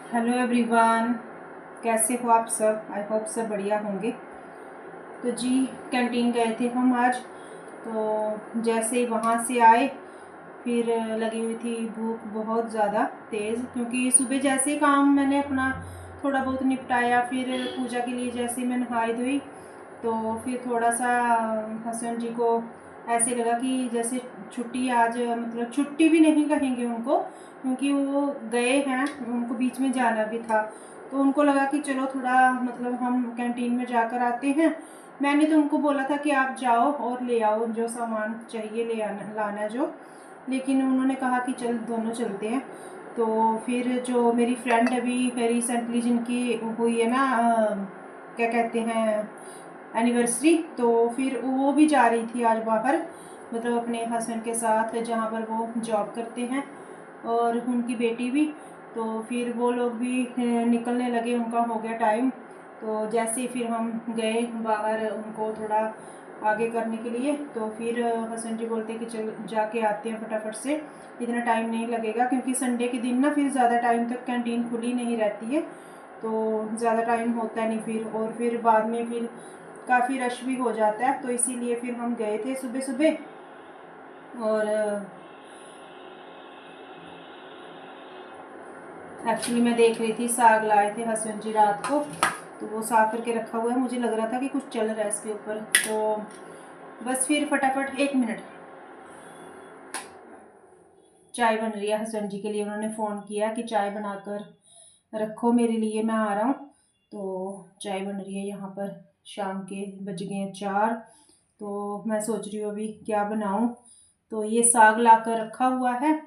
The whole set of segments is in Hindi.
हेलो एवरीवन, कैसे हो आप सब। आई होप सब बढ़िया होंगे। तो जी, कैंटीन गए थे हम आज। तो जैसे ही वहाँ से आए, फिर लगी हुई थी भूख बहुत ज़्यादा तेज़, क्योंकि सुबह जैसे ही काम मैंने अपना थोड़ा बहुत निपटाया, फिर पूजा के लिए जैसे ही मैं नहाई धोई, तो फिर थोड़ा सा हस्बैंड जी को ऐसे लगा कि जैसे छुट्टी आज, मतलब छुट्टी भी नहीं कहेंगे उनको, क्योंकि वो गए हैं, उनको बीच में जाना भी था। तो उनको लगा कि चलो थोड़ा मतलब हम कैंटीन में जाकर आते हैं। मैंने तो उनको बोला था कि आप जाओ और ले आओ जो सामान चाहिए, ले आना लाना जो, लेकिन उन्होंने कहा कि चल दोनों चलते हैं। तो फिर जो मेरी फ्रेंड अभी रिसेंटली जिनकी हुई है ना, क्या कहते हैं, एनिवर्सरी, तो फिर वो भी जा रही थी आज बाहर, मतलब अपने हस्बैंड के साथ जहाँ पर वो जॉब करते हैं, और उनकी बेटी भी। तो फिर वो लोग भी निकलने लगे, उनका हो गया टाइम। तो जैसे ही फिर हम गए बाहर उनको थोड़ा आगे करने के लिए, तो फिर हस्बैंड जी बोलते कि चल जाके आते हैं फटाफट से, इतना टाइम नहीं लगेगा, क्योंकि संडे के दिन ना फिर ज़्यादा टाइम तक कैंटीन खुली नहीं रहती है, तो ज़्यादा टाइम होता नहीं फिर, और फिर बाद में फिर काफ़ी रश भी हो जाता है। तो इसीलिए फिर हम गए थे सुबह सुबह। और एक्चुअली मैं देख रही थी, साग लाए थे हस्बैंड जी रात को, तो वो साफ करके रखा हुआ है, मुझे लग रहा था कि कुछ चल रहा है इसके ऊपर। तो बस फिर फटाफट, एक मिनट, चाय बन रही है हस्बैंड जी के लिए, उन्होंने फ़ोन किया कि चाय बनाकर रखो मेरे लिए, मैं आ रहा हूँ। तो चाय बन रही है यहाँ पर, शाम के बज गए हैं 4। तो मैं सोच रही हूँ अभी क्या बनाऊँ। तो ये साग ला कर रखा हुआ है,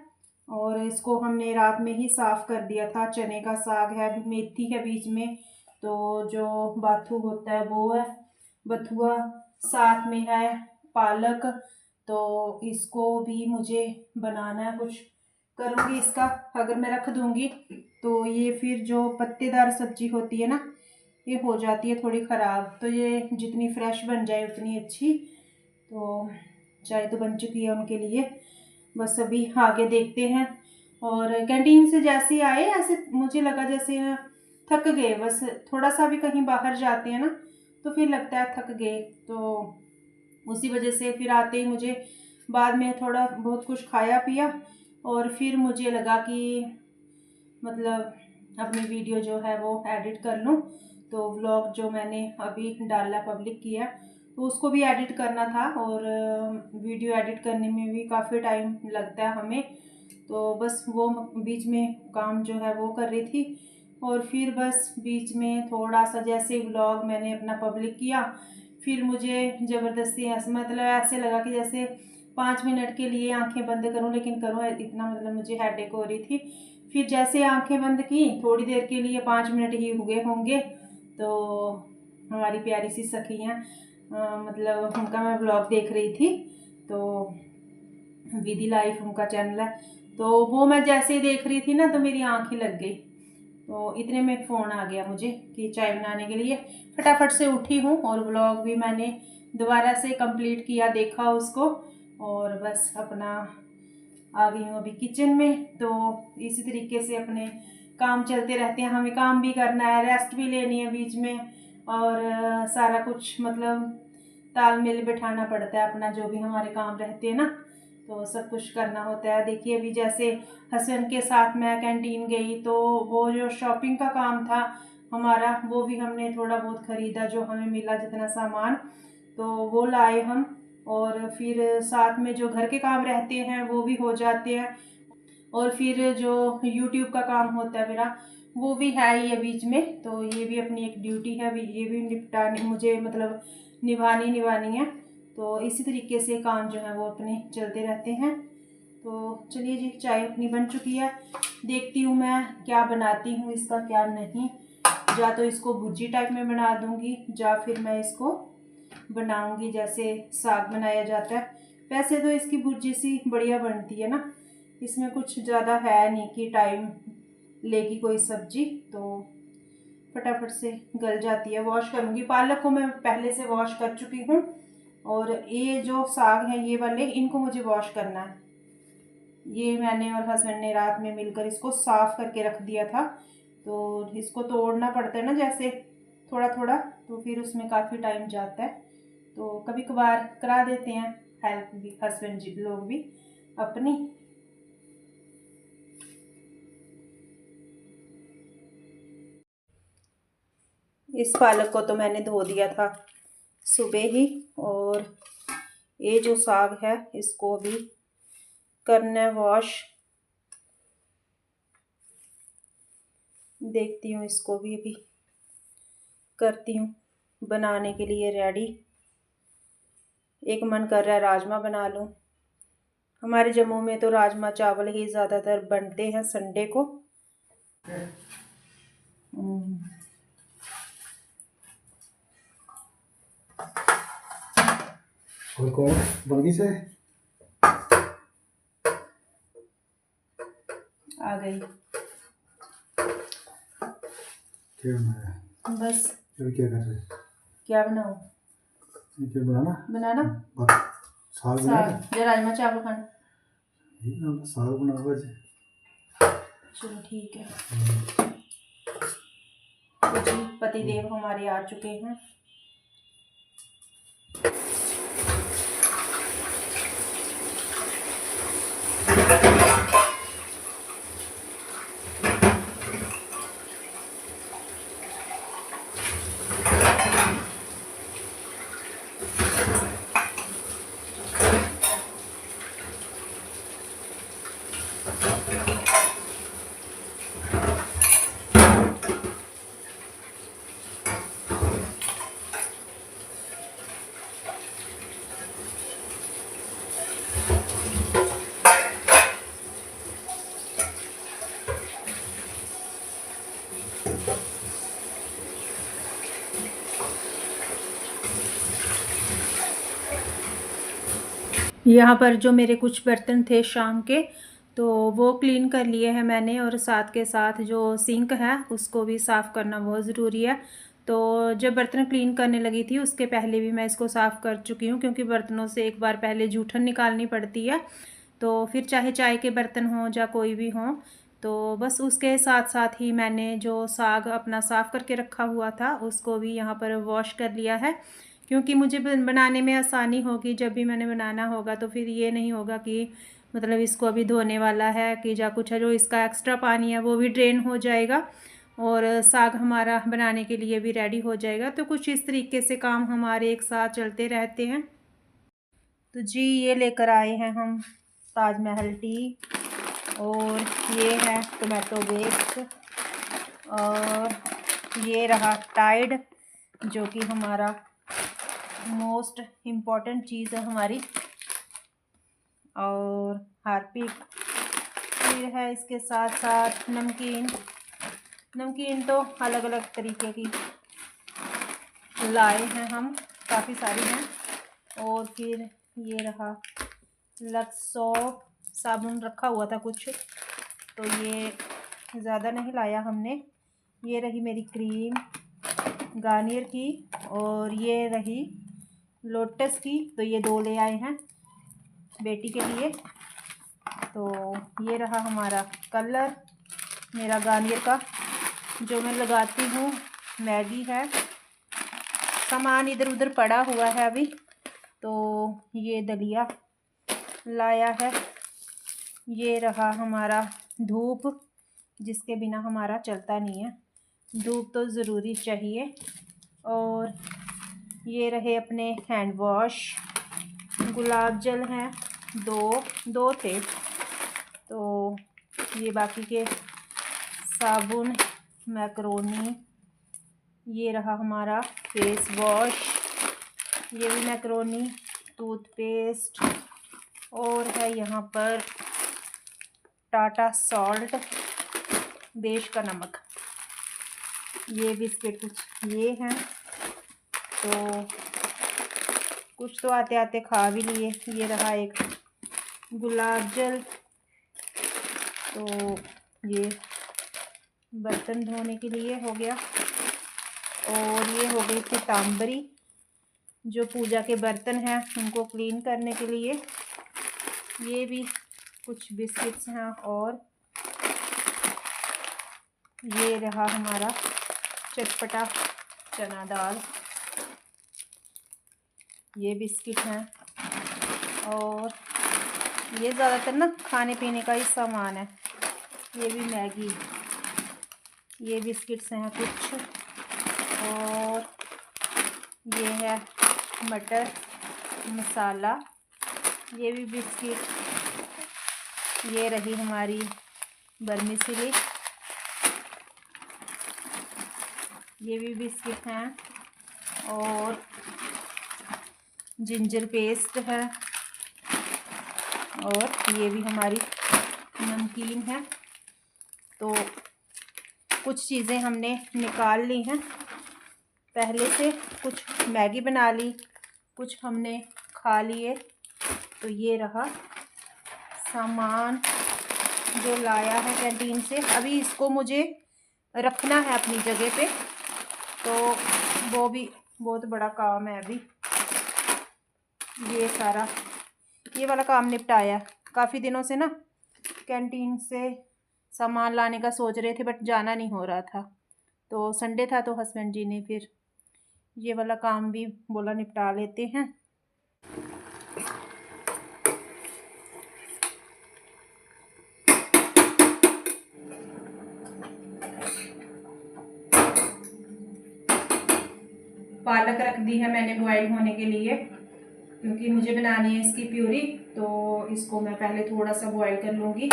और इसको हमने रात में ही साफ़ कर दिया था। चने का साग है, मेथी है बीच में, तो जो बाथू होता है वो है, बथुआ, साथ में है पालक। तो इसको भी मुझे बनाना है, कुछ करूँगी इसका। अगर मैं रख दूँगी तो ये फिर जो पत्तेदार सब्जी होती है ना, ये हो जाती है थोड़ी ख़राब। तो ये जितनी फ्रेश बन जाए उतनी अच्छी। तो चाय तो बन चुकी है उनके लिए, बस अभी आगे देखते हैं। और कैंटीन से जैसे ही आए, ऐसे मुझे लगा जैसे थक गए, बस थोड़ा सा भी कहीं बाहर जाते हैं ना, तो फिर लगता है थक गए। तो उसी वजह से फिर आते ही मुझे बाद में थोड़ा बहुत कुछ खाया पिया, और फिर मुझे लगा कि मतलब अपनी वीडियो जो है वो एडिट कर लूँ। तो व्लॉग जो मैंने अभी डाला, पब्लिक किया, तो उसको भी एडिट करना था, और वीडियो एडिट करने में भी काफ़ी टाइम लगता है हमें। तो बस वो बीच में काम जो है वो कर रही थी, और फिर बस बीच में थोड़ा सा जैसे व्लॉग मैंने अपना पब्लिक किया, फिर मुझे ज़बरदस्ती ऐसे, मतलब ऐसे लगा कि जैसे 5 मिनट के लिए आंखें बंद करूं, लेकिन करूं इतना, मतलब मुझे हेडेक हो रही थी। फिर जैसे आंखें बंद की, थोड़ी देर के लिए, 5 मिनट ही हुए होंगे, तो हमारी प्यारी सी सखियाँ, मतलब उनका मैं ब्लॉग देख रही थी। तो विधि लाइफ उनका चैनल है, तो वो मैं जैसे ही देख रही थी ना, तो मेरी आँख ही लग गई। तो इतने में फ़ोन आ गया मुझे कि चाय बनाने के लिए। फटाफट से उठी हूँ, और ब्लॉग भी मैंने दोबारा से कंप्लीट किया, देखा उसको, और बस अपना आ गई हूँ अभी किचन में। तो इसी तरीके से अपने काम चलते रहते हैं, हमें काम भी करना है, रेस्ट भी लेनी है बीच में, और सारा कुछ मतलब तालमेल बिठाना पड़ता है अपना, जो भी हमारे काम रहते हैं ना, तो सब कुछ करना होता है। देखिए अभी जैसे हस्बैंड के साथ मैं कैंटीन गई, तो वो जो शॉपिंग का काम था हमारा, वो भी हमने थोड़ा बहुत ख़रीदा, जो हमें मिला जितना सामान, तो वो लाए हम। और फिर साथ में जो घर के काम रहते हैं वो भी हो जाते हैं, और फिर जो यूट्यूब का काम होता है मेरा, वो भी है ही है बीच में। तो ये भी अपनी एक ड्यूटी है, ये भी निपटानी मुझे, मतलब निभानी है। तो इसी तरीके से काम जो है वो अपने चलते रहते हैं। तो चलिए जी, चाय अपनी बन चुकी है, देखती हूँ मैं क्या बनाती हूँ इसका, क्या नहीं। या तो इसको भुर्जी टाइप में बना दूँगी, या फिर मैं इसको बनाऊँगी जैसे साग बनाया जाता है। वैसे तो इसकी भुर्जी सी बढ़िया बनती है ना, इसमें कुछ ज़्यादा है नहीं कि टाइम लेगी कोई सब्जी, तो फटाफट से गल जाती है। वॉश करूँगी, पालक को मैं पहले से वॉश कर चुकी हूँ, और ये जो साग है ये वाले, इनको मुझे वॉश करना है। ये मैंने और हस्बैंड ने रात में मिलकर इसको साफ़ करके रख दिया था, तो इसको तोड़ना पड़ता है ना जैसे थोड़ा थोड़ा, तो फिर उसमें काफ़ी टाइम जाता है। तो कभी कभार करा देते हैं हेल्प भी हस्बैंड जी लोग भी अपनी। इस पालक को तो मैंने धो दिया था सुबह ही, और ये जो साग है इसको भी करना है वॉश। देखती हूँ इसको भी अभी करती हूँ बनाने के लिए रेडी। एक मन कर रहा है राजमा बना लूँ। हमारे जम्मू में तो राजमा चावल ही ज़्यादातर बनते हैं संडे को। और कौन बल्कि से आ गई। क्या बनाया? बस अभी क्या कर रहे हैं? क्या बनाऊँ? ये क्या बनाना? बनाना साग बनाना। या राजमा चावल खाना? साग बनाऊंगा जी। चलो ठीक है। तो जी पतिदेव हमारे आ चुके हैं। यहाँ पर जो मेरे कुछ बर्तन थे शाम के, तो वो क्लीन कर लिए हैं मैंने, और साथ के साथ जो सिंक है उसको भी साफ़ करना बहुत ज़रूरी है। तो जब बर्तन क्लीन करने लगी थी उसके पहले भी मैं इसको साफ़ कर चुकी हूँ, क्योंकि बर्तनों से एक बार पहले जूठन निकालनी पड़ती है। तो फिर चाहे चाय के बर्तन हों या कोई भी हों, तो बस उसके साथ साथ ही मैंने जो साग अपना साफ़ करके रखा हुआ था उसको भी यहाँ पर वॉश कर लिया है, क्योंकि मुझे बनाने में आसानी होगी। जब भी मैंने बनाना होगा तो फिर ये नहीं होगा कि मतलब इसको अभी धोने वाला है कि या कुछ है, जो इसका एक्स्ट्रा पानी है वो भी ड्रेन हो जाएगा और साग हमारा बनाने के लिए भी रेडी हो जाएगा। तो कुछ इस तरीके से काम हमारे एक साथ चलते रहते हैं। तो जी ये लेकर आए हैं हम ताजमहल टी, और ये है टोमेटो वेस्ट, और ये रहा टाइड जो कि हमारा मोस्ट इम्पॉर्टेंट चीज़ है हमारी, और हार्पिक। फिर है इसके साथ साथ नमकीन। नमकीन तो अलग अलग तरीके की लाए हैं हम, काफ़ी सारी हैं। और फिर ये रहा लक्स सोप, साबुन रखा हुआ था कुछ, तो ये ज़्यादा नहीं लाया हमने। ये रही मेरी क्रीम गार्नियर की, और ये रही लोटस की, तो ये 2 ले आए हैं बेटी के लिए। तो ये रहा हमारा कलर मेरा गार्नियर का जो मैं लगाती हूँ। मैगी है, सामान इधर उधर पड़ा हुआ है अभी। तो ये दलिया लाया है। ये रहा हमारा धूप, जिसके बिना हमारा चलता नहीं है, धूप तो ज़रूरी चाहिए। और ये रहे अपने हैंड वॉश, गुलाब जल हैं, दो थे। तो ये बाकी के साबुन, मैक्रोनी, ये रहा हमारा फेस वॉश, ये भी मैक्रोनी, टूथपेस्ट, और है यहाँ पर टाटा सॉल्ट, देश का नमक। ये बिस्किट कुछ ये हैं, तो कुछ तो आते आते खा भी लिए। ये रहा एक गुलाब जल, तो ये बर्तन धोने के लिए हो गया। और ये हो गई पीताम्बरी, जो पूजा के बर्तन हैं उनको क्लीन करने के लिए। ये भी कुछ बिस्किट्स हैं, और ये रहा हमारा चटपटा चना दाल। ये बिस्किट हैं और ये ज़्यादातर ना खाने पीने का ही सामान है। ये भी मैगी, ये बिस्किट्स हैं कुछ, और ये है मटर मसाला, ये भी बिस्किट। ये रही हमारी बर्मिसिली, ये भी बिस्किट हैं, और जिंजर पेस्ट है, और ये भी हमारी नमकीन है। तो कुछ चीज़ें हमने निकाल ली हैं पहले से, कुछ मैगी बना ली, कुछ हमने खा लिए। तो ये रहा सामान जो लाया है कैंटीन से। अभी इसको मुझे रखना है अपनी जगह पे, तो वो भी बहुत बड़ा काम है। अभी ये सारा ये वाला काम निपटाया। काफ़ी दिनों से ना कैंटीन से सामान लाने का सोच रहे थे, बट जाना नहीं हो रहा था। तो संडे था तो हस्बैंड जी ने फिर ये वाला काम भी बोला निपटा लेते हैं। पालक रख दी है मैंने बॉयल होने के लिए, क्योंकि मुझे बनानी है इसकी प्यूरी। तो इसको मैं पहले थोड़ा सा बॉयल कर लूँगी।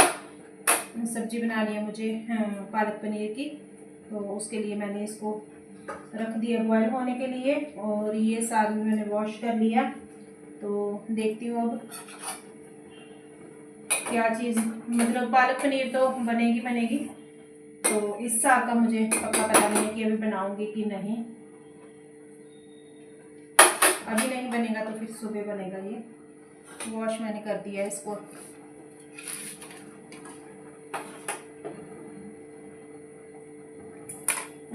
सब्जी बनानी है मुझे पालक पनीर की, तो उसके लिए मैंने इसको रख दिया बॉयल होने के लिए। और ये साग भी मैंने वॉश कर लिया। तो देखती हूँ अब क्या चीज़, मतलब पालक पनीर तो बनेगी। तो इस साग का मुझे पक्का पता नहीं है कि अभी बनाऊँगी कि नहीं। अभी नहीं बनेगा तो फिर सुबह बनेगा। ये वॉश मैंने कर दिया है इसको।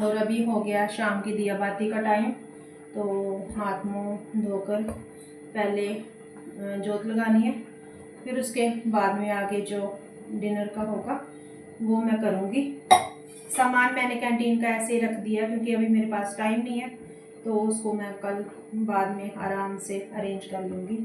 और अभी हो गया शाम की दिया बाती का टाइम। तो हाथ मुंह धोकर पहले जोत लगानी है, फिर उसके बाद में आगे जो डिनर का होगा वो मैं करूँगी। सामान मैंने कैंटीन का ऐसे ही रख दिया क्योंकि अभी मेरे पास टाइम नहीं है, तो उसको मैं कल बाद में आराम से अरेंज कर लूँगी।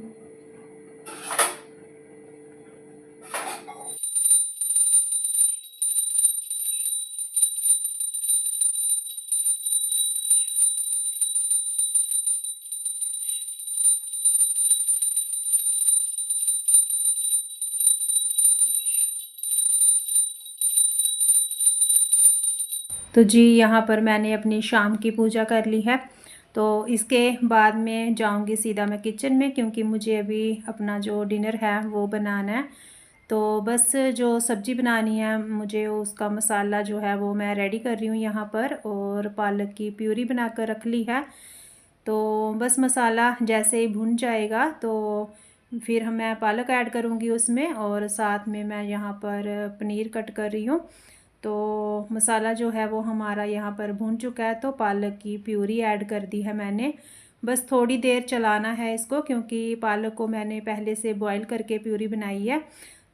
तो जी यहाँ पर मैंने अपनी शाम की पूजा कर ली है। तो इसके बाद में जाऊँगी सीधा मैं किचन में, क्योंकि मुझे अभी अपना जो डिनर है वो बनाना है। तो बस जो सब्ज़ी बनानी है मुझे, उसका मसाला जो है वो मैं रेडी कर रही हूँ यहाँ पर, और पालक की प्यूरी बनाकर रख ली है। तो बस मसाला जैसे ही भुन जाएगा तो फिर मैं पालक ऐड करूँगी उसमें, और साथ में मैं यहाँ पर पनीर कट कर रही हूँ। तो मसाला जो है वो हमारा यहाँ पर भुन चुका है, तो पालक की प्यूरी ऐड कर दी है मैंने। बस थोड़ी देर चलाना है इसको, क्योंकि पालक को मैंने पहले से बॉईल करके प्यूरी बनाई है।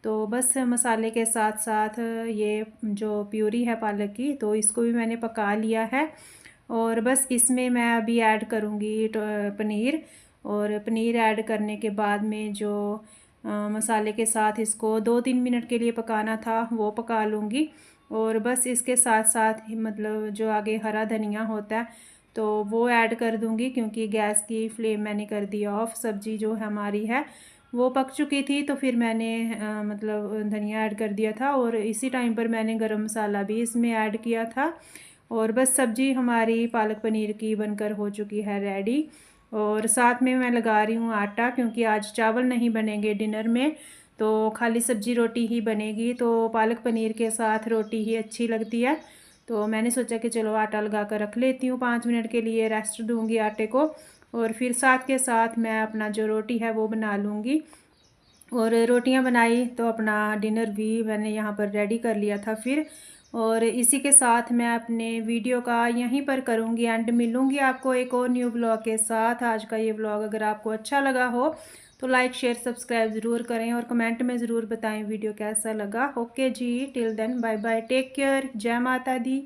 तो बस मसाले के साथ साथ ये जो प्यूरी है पालक की, तो इसको भी मैंने पका लिया है। और बस इसमें मैं अभी ऐड करूँगी पनीर, और पनीर ऐड करने के बाद में जो मसाले के साथ इसको 2-3 मिनट के लिए पकाना था वो पका लूँगी। और बस इसके साथ साथ ही मतलब जो आगे हरा धनिया होता है तो वो ऐड कर दूँगी, क्योंकि गैस की फ्लेम मैंने कर दी ऑफ़। सब्ज़ी जो हमारी है वो पक चुकी थी, तो फिर मैंने मतलब धनिया ऐड कर दिया था, और इसी टाइम पर मैंने गरम मसाला भी इसमें ऐड किया था। और बस सब्ज़ी हमारी पालक पनीर की बनकर हो चुकी है रेडी। और साथ में मैं लगा रही हूँ आटा, क्योंकि आज चावल नहीं बनेंगे डिनर में, तो खाली सब्ज़ी रोटी ही बनेगी। तो पालक पनीर के साथ रोटी ही अच्छी लगती है। तो मैंने सोचा कि चलो आटा लगा कर रख लेती हूँ, 5 मिनट के लिए रेस्ट दूँगी आटे को, और फिर साथ के साथ मैं अपना जो रोटी है वो बना लूँगी। और रोटियां बनाई तो अपना डिनर भी मैंने यहाँ पर रेडी कर लिया था फिर। और इसी के साथ मैं अपने वीडियो का यहीं पर करूँगी एंड। मिलूँगी आपको एक और न्यू ब्लॉग के साथ। आज का ये ब्लॉग अगर आपको अच्छा लगा हो तो लाइक शेयर सब्सक्राइब ज़रूर करें और कमेंट में ज़रूर बताएं वीडियो कैसा लगा। ओके जी, till then bye bye, take care, जय माता दी।